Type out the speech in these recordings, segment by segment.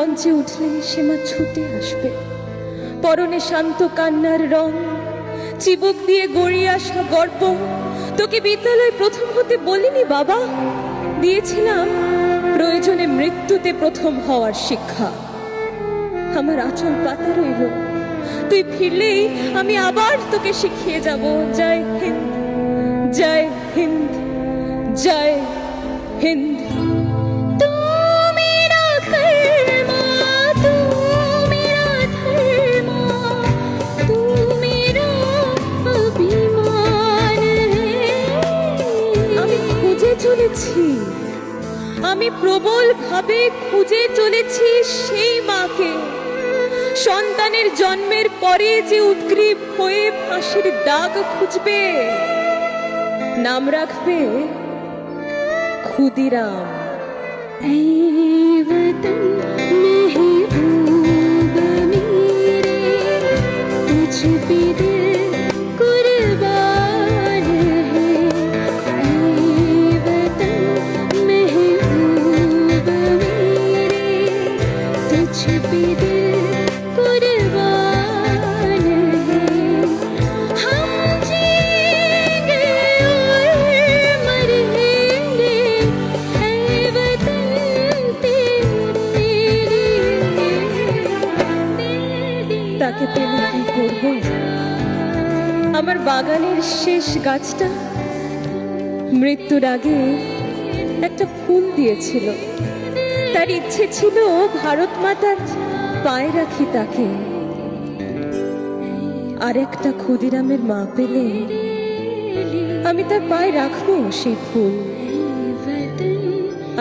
মঞ্চে উঠলে সে মা ছুটে আসবে, পরনে শান্ত কান্নার রং, চিবুক দিয়ে গড়িয়ে আসা গর্ব। তোকে বিদ্যালয় প্রথম হতে বলিনি বাবা, দিয়েছিলাম প্রয়োজনে মৃত্যুতে প্রথম হওয়ার শিক্ষা। আমার আঁচল পাতা রইল, তুই ফিরলেই আমি আবার তোকে শিখিয়ে যাব। জয় হিন্দ, জয় হিন্দ, জয় হিন্দ। আমি প্রবল ভাবে খুঁজে চলেছি সেই মাকে, সন্তানের জন্মের পরে যে উদ্গ্রীব হয়ে ফাঁসির দাগ খুঁজবে, নাম রাখবে ক্ষুদিরাম। তাকে পেলে কি করব? আমার বাগানের শেষ গাছটা মৃত্যুর আগে একটা ফুল দিয়েছিল। তার ইচ্ছে ছিল ভারত মাতার পায়ে রাখি তাকে। আর একটা ক্ষুদিরামের মা পেলে আমি তার পায়ে রাখবো সেই ফুল।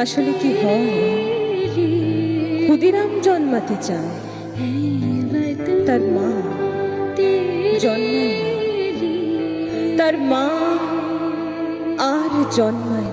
আসলে কি হয়, ক্ষুদিরাম জন্মাতে চায়, তার মা জন্মায়, তার মা আর জন্মায়।